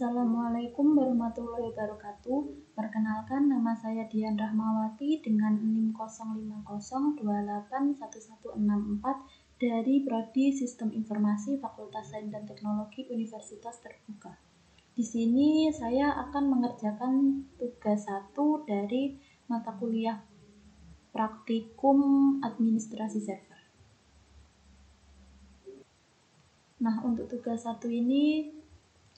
Assalamualaikum warahmatullahi wabarakatuh. Perkenalkan, nama saya Dian Rahmawati dengan NIM 050281164 dari Prodi Sistem Informasi Fakultas Sains dan Teknologi Universitas Terbuka. Di sini saya akan mengerjakan tugas 1 dari mata kuliah Praktikum Administrasi Server. Nah, untuk tugas 1 ini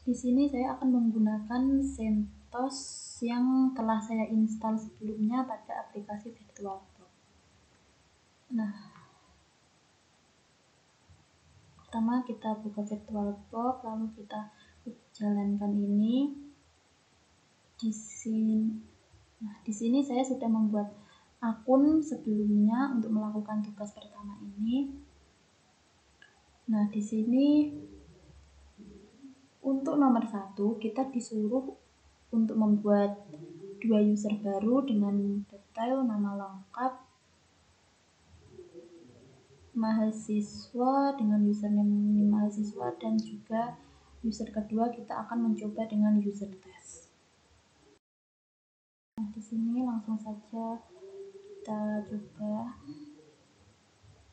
di sini saya akan menggunakan CentOS yang telah saya install sebelumnya pada aplikasi VirtualBox. Nah, pertama kita buka VirtualBox, lalu kita jalankan ini. Di sini saya sudah membuat akun sebelumnya untuk melakukan tugas pertama ini. Nah, di sini untuk nomor 1 kita disuruh untuk membuat 2 user baru dengan detail nama lengkap, mahasiswa dengan username mahasiswa, dan juga user kedua kita akan mencoba dengan user test. Nah, di sini langsung saja kita coba.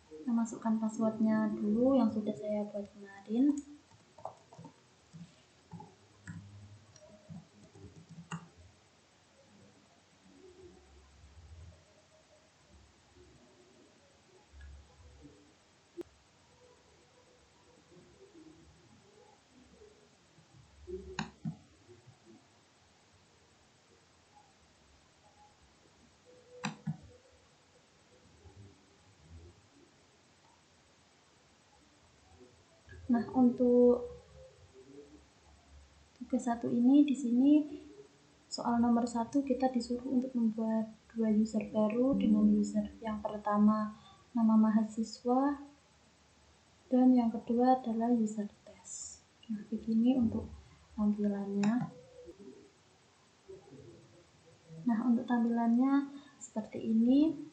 Kita masukkan passwordnya dulu yang sudah saya buat kemarin. Nah, untuk tugas 1 ini di sini soal nomor 1 kita disuruh untuk membuat 2 user baru dengan user yang pertama nama mahasiswa dan yang kedua adalah user test. Nah, begini untuk tampilannya. Nah, untuk tampilannya seperti ini.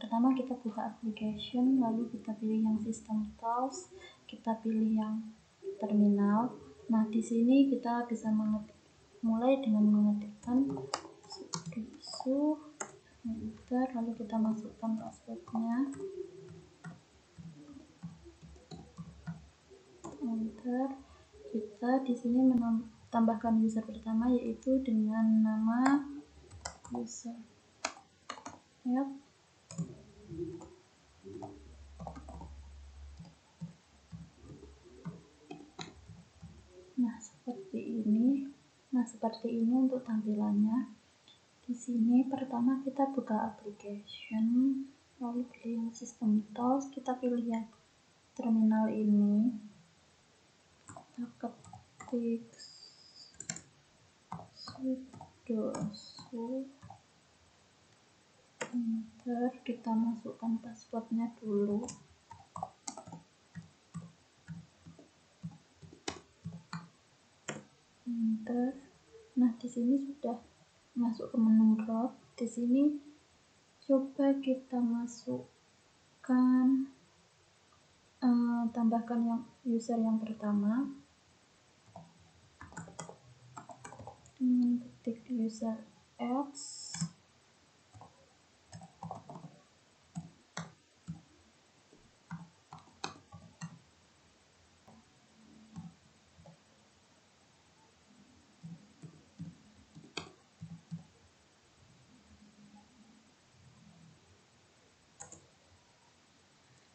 Pertama kita buka application, lalu kita pilih yang System Tools, kita pilih yang terminal. Nah, di sini kita bisa mulai dengan mengetikkan sudo enter, lalu kita masukkan passwordnya, enter. Kita di sini menambahkan user pertama yaitu dengan nama user app. Nah, seperti ini untuk tampilannya. Di sini pertama kita buka application, lalu pilih System Tools, kita pilih yang terminal ini. Kita ketik sudo enter, kita masukkan passwordnya dulu. Enter. Nah, di sini sudah masuk ke menu root. Di sini coba kita masukkan tambahkan yang user yang pertama dengan ketik user else.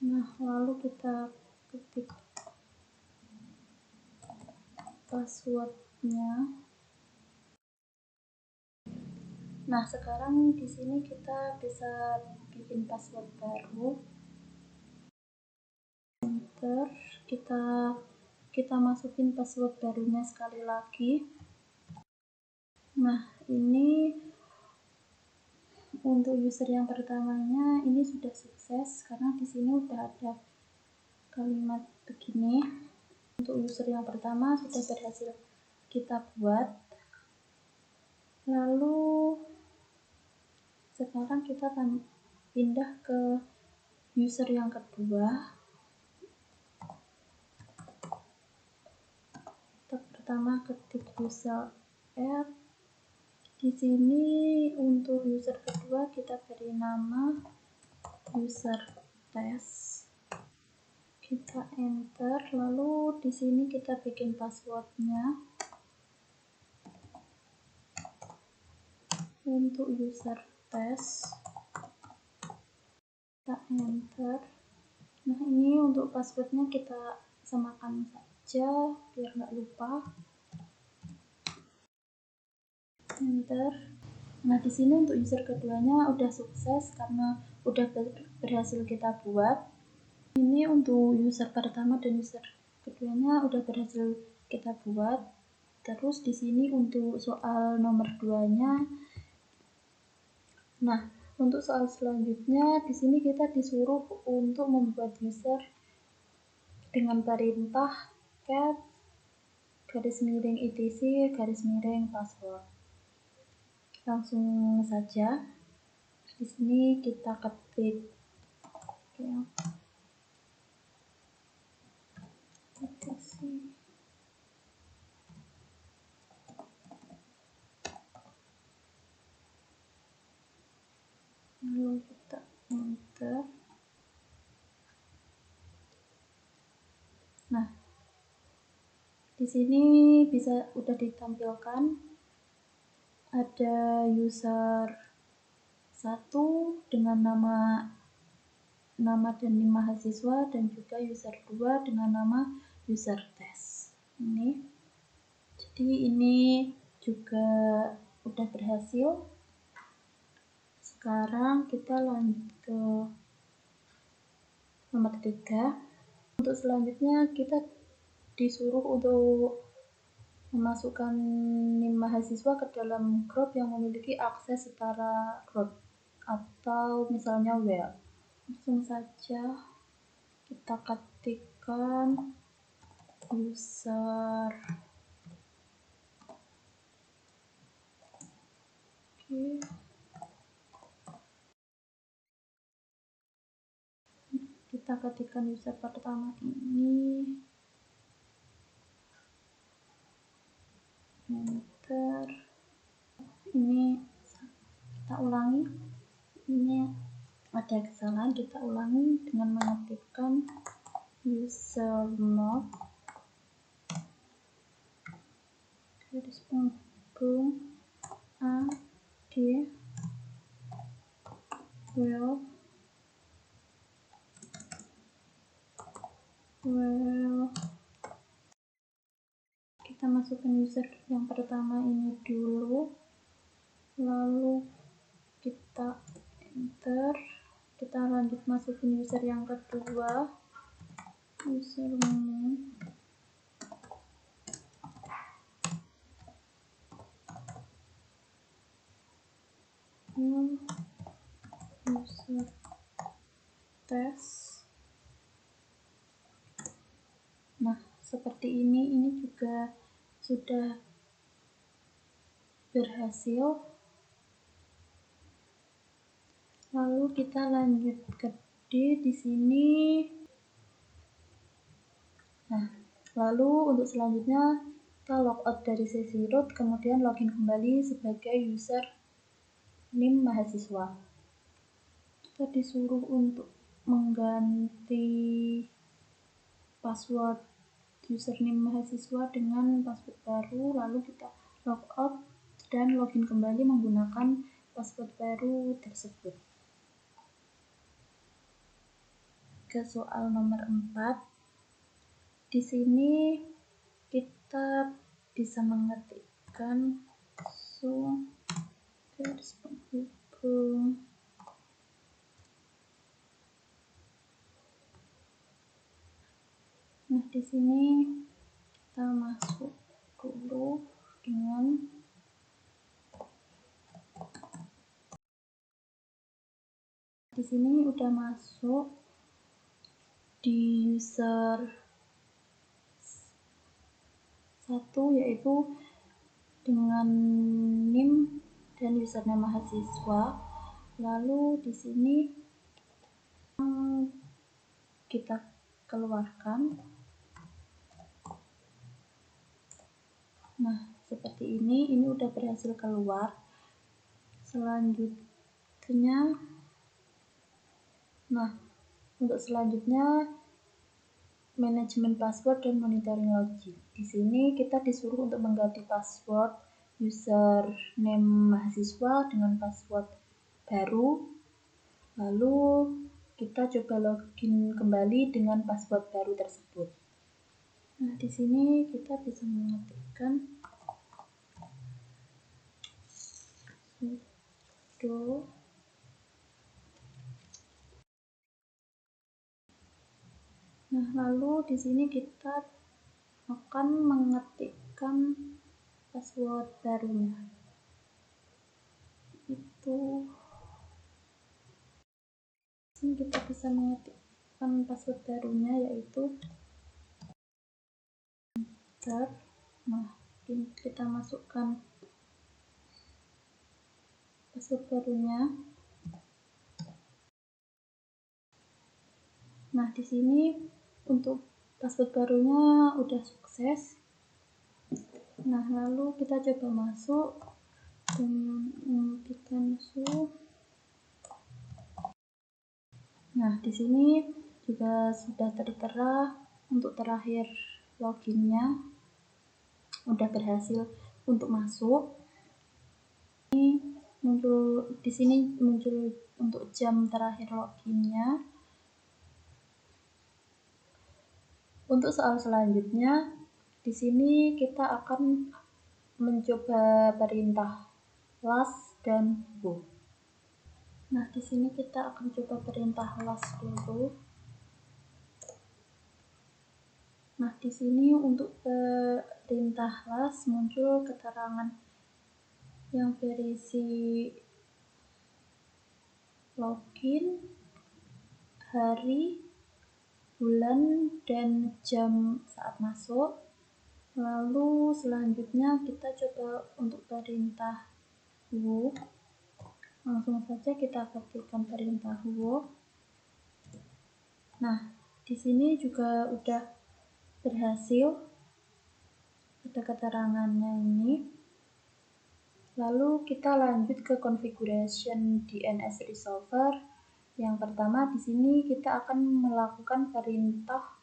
Nah, lalu kita ketik passwordnya. Nah, sekarang di sini kita bisa bikin password baru. Enter, kita masukin password barunya sekali lagi. Nah, ini untuk user yang pertamanya ini sudah sukses karena di sini udah ada kalimat begini. Untuk user yang pertama sudah berhasil kita buat. Lalu sekarang kita akan pindah ke user yang kedua. Kita pertama ketik user add. Di sini untuk user kedua kita beri nama user test. Kita enter, lalu di sini kita bikin passwordnya. Untuk user test kita enter. Nah, ini untuk passwordnya kita samakan saja biar nggak lupa. Enter. Nah, di sini untuk user keduanya udah sukses karena udah berhasil kita buat. Ini untuk user pertama dan user keduanya udah berhasil kita buat. Terus di sini untuk soal nomor 2-nya. Nah, untuk soal selanjutnya di sini kita disuruh untuk membuat user dengan perintah cat _etc_password. Langsung saja. Di sini kita ketik lalu kita enter. Nah, di sini udah ditampilkan ada user 1 dengan nama dan NIM mahasiswa dan juga user 2 dengan nama user test. Jadi ini juga udah berhasil. Sekarang kita lanjut ke nomor 3. Untuk selanjutnya kita disuruh untuk memasukkan NIM mahasiswa ke dalam grup yang memiliki akses setara root atau misalnya web. Langsung saja kita ketikkan user. Kita ketikkan user pertama ini, enter. Ini kita ulangi, ini ada kesalahan, kita ulangi dengan mengetikkan username _ad well. Kita masukkan user yang pertama ini dulu, lalu kita enter. Kita lanjut masukin user yang kedua, username user test. Nah, seperti ini juga sudah berhasil. Lalu kita lanjut ke D di sini. Nah, lalu untuk selanjutnya kita logout dari sesi root, kemudian login kembali sebagai user NIM mahasiswa. Kita disuruh untuk mengganti password username mahasiswa dengan password baru, lalu kita logout dan login kembali menggunakan password baru tersebut. Ke soal nomor 4. Di sini kita bisa mengetikkan Nah, di sini kita masuk dulu dengan di sini udah masuk di user 1, yaitu dengan NIM dan username mahasiswa. Lalu di sini kita keluarkan. Nah, seperti ini udah berhasil keluar. Selanjutnya, untuk selanjutnya manajemen password dan monitoring login. Di sini kita disuruh untuk mengganti password username mahasiswa dengan password baru. Lalu kita coba login kembali dengan password baru tersebut. Nah, di sini kita bisa mengetikkan sudo. Nah, lalu di sini kita akan mengetikkan password barunya. Sini kita bisa mengetikkan password barunya, yaitu enter. Nah, ini kita masukkan password barunya. Nah, di sini untuk password barunya udah sukses. Nah, lalu kita coba masuk dengan mengetikkan Nah, di sini juga sudah tertera untuk terakhir loginnya udah berhasil untuk masuk. Di sini muncul untuk jam terakhir loginnya. Untuk soal selanjutnya, di sini kita akan mencoba perintah last dan go. Nah, di sini kita akan coba perintah last dulu. Nah, di sini untuk perintah last muncul keterangan yang berisi login, hari, bulan, dan jam saat masuk. Lalu selanjutnya kita coba untuk perintah who. Langsung saja kita ketikkan perintah who. Nah, di sini juga udah berhasil, ada keterangannya ini. Lalu kita lanjut ke configuration DNS resolver. Yang pertama di sini kita akan melakukan perintah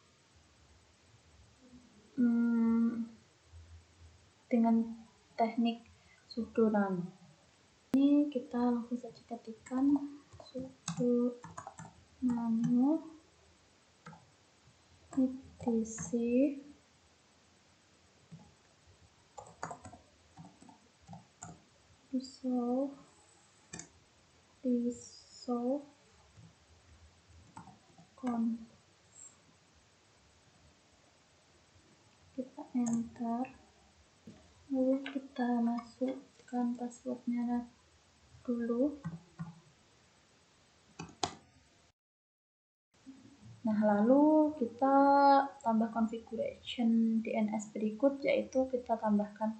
dengan teknik sudo nano. Ini kita langsung saja ketikkan sudo nano etc resolve conf. Kita enter. Lalu kita masukkan passwordnya dulu. Nah, lalu kita tambah configuration DNS berikut, yaitu kita tambahkan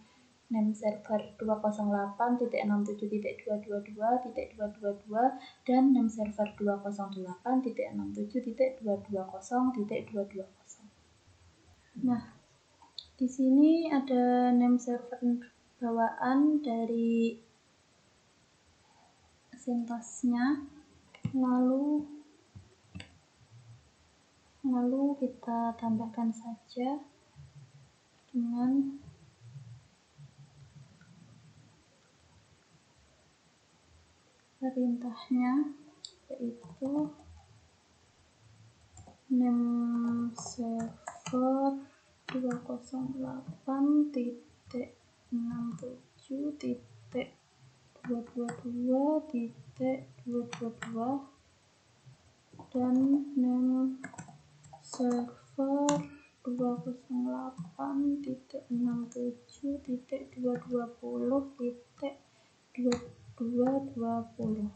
name server 208.67.222.222 dan name server 208.67.220.220. Nah, di sini ada name server bawaan dari sintasnya. Lalu kita tambahkan saja dengan perintahnya, yaitu name server 208.67.222.222 dan name server 208.67.220.2220.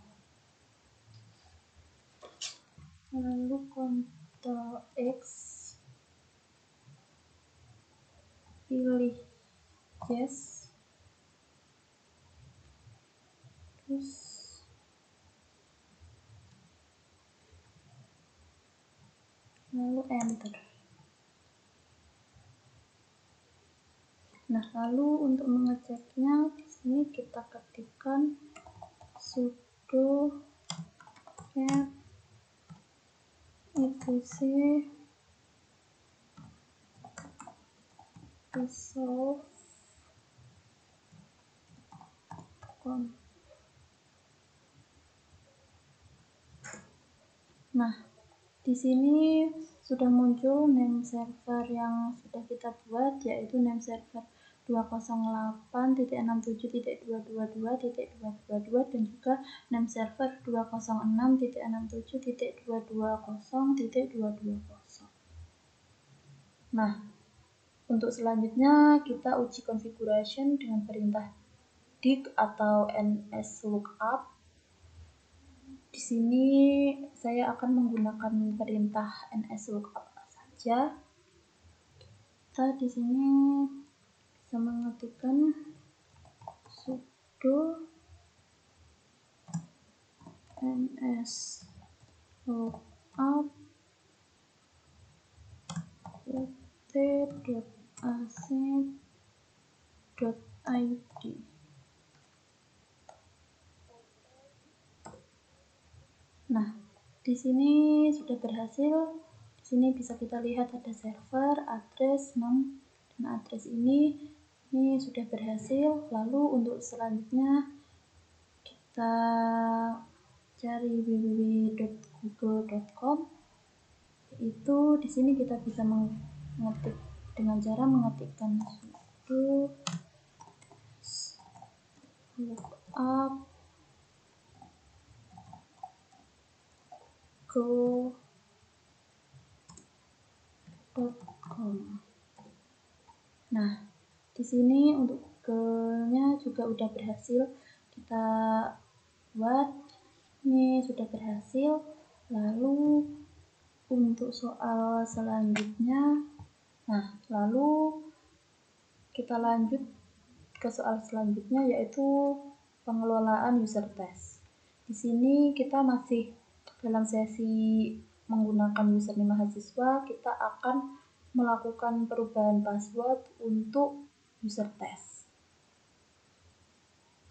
Lalu Ctrl X, pilih yes, terus lalu enter. Nah, lalu untuk mengeceknya di sini kita ketikkan sudo cat etc resolve conf. Nah, di sini sudah muncul name server yang sudah kita buat, yaitu name server 208.67.222.222 dan juga name server 206.67.220.220. Nah, untuk selanjutnya kita uji configuration dengan perintah dig atau nslookup. Di sini saya akan menggunakan perintah nslookup saja. Kita di sini bisa mengetikkan sudo nslookup ut.ac.id. Nah, di sini sudah berhasil. Di sini bisa kita lihat ada server, address, name, dan address ini sudah berhasil. Lalu untuk selanjutnya kita cari www.google.com. Itu di sini kita bisa mengetik dengan cara mengetikkan sudo lookup go.com. Nah, di sini untuk Google-nya juga udah berhasil kita buat. Ini sudah berhasil. Lalu untuk soal selanjutnya, lalu kita lanjut ke soal selanjutnya, yaitu pengelolaan user test. Di sini kita masih dalam sesi menggunakan username mahasiswa. Kita akan melakukan perubahan password untuk user test.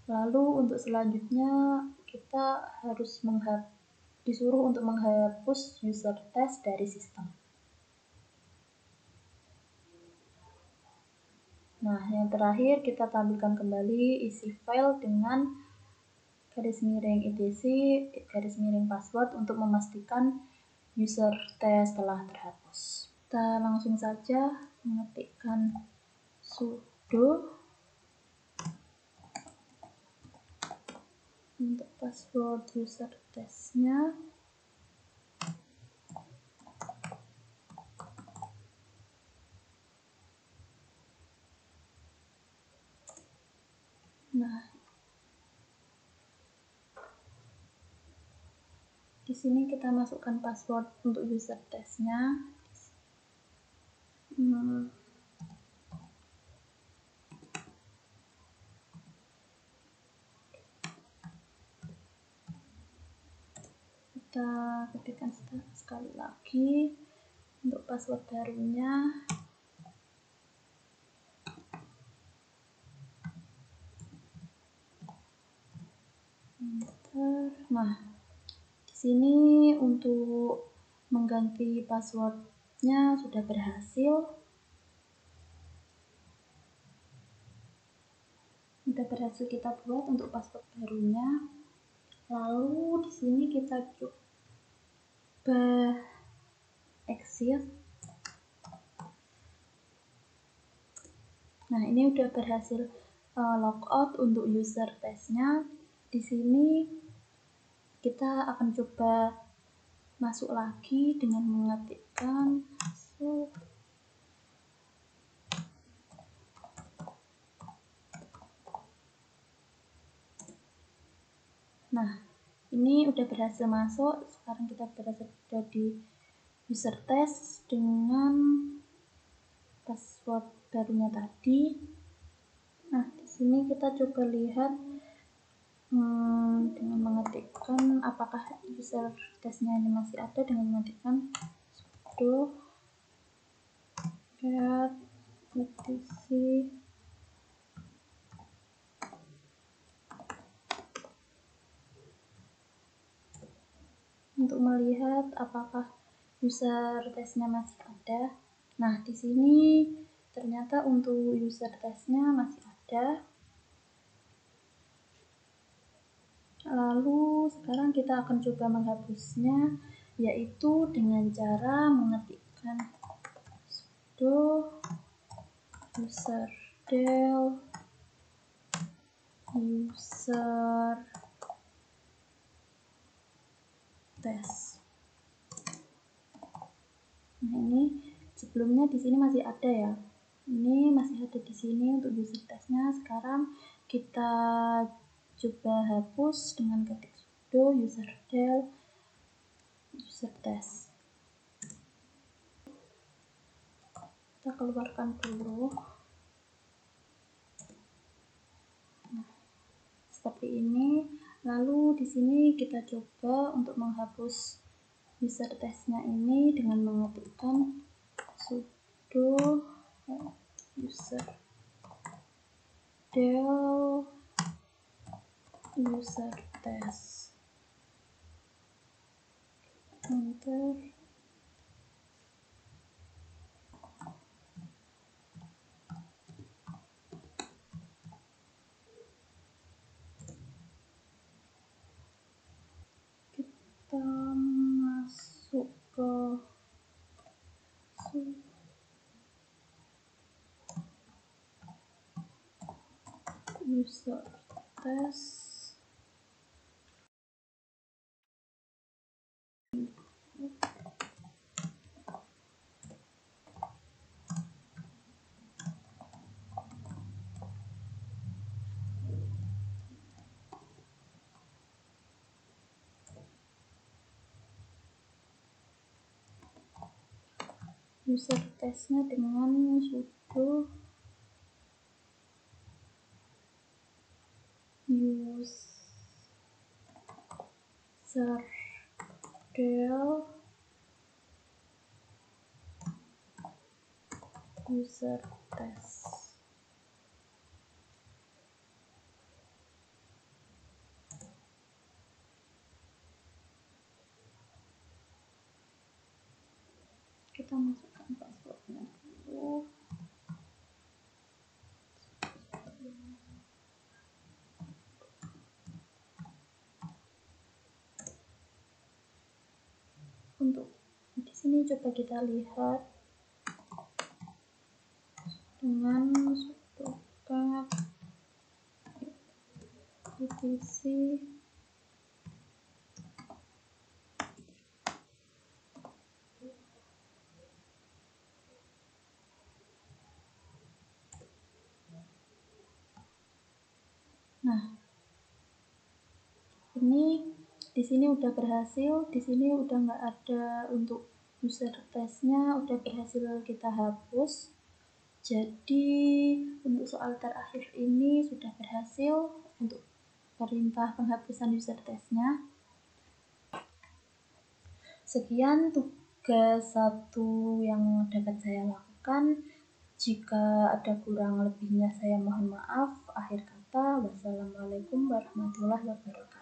Lalu untuk selanjutnya kita harus disuruh untuk menghapus user test dari sistem. Nah, yang terakhir kita tampilkan kembali isi file dengan _etc_password untuk memastikan user test telah terhapus. Kita langsung saja mengetikkan sudo untuk password user testnya. Nah, di sini kita masukkan password untuk user testnya. Kita ketikkan sekali lagi untuk password barunya. Nah, di sini untuk mengganti passwordnya sudah berhasil. Kita buat untuk password barunya. Lalu di sini kita coba exit. Nah, ini udah berhasil logout untuk user testnya. Di sini kita akan coba masuk lagi dengan mengetikkan masuk. Nah, ini udah berhasil masuk. Sekarang kita berada di user test dengan password barunya tadi. Nah, di sini kita coba lihat dengan mengetikkan apakah user testnya ini masih ada dengan mengetikkan sudo cat etc untuk melihat apakah user testnya masih ada. Nah, di sini ternyata untuk user testnya masih ada. Lalu sekarang kita akan coba menghapusnya, yaitu dengan cara mengetikkan sudo userdel user test. Nah, ini sebelumnya di sini masih ada ya. Ini masih ada di sini untuk user testnya. Sekarang kita coba hapus dengan ketik sudo userdel user test. Kita keluarkan dulu. Nah, seperti ini. Lalu di sini kita coba untuk menghapus user testnya ini dengan mengetikkan sudo userdel user test. Enter. Kita masuk ke user test. User testnya dengan sudo userdel user test. Kita masukkan passwordnya dulu. Untuk di sini coba kita lihat dengan sudo cat etc. Nah, ini di sini udah berhasil, di sini udah nggak ada untuk user testnya, udah berhasil kita hapus. Jadi untuk soal terakhir ini sudah berhasil untuk perintah penghapusan user testnya. Sekian tugas 1 yang dapat saya lakukan. Jika ada kurang lebihnya saya mohon maaf. Akhir kata, wassalamualaikum warahmatullahi wabarakatuh.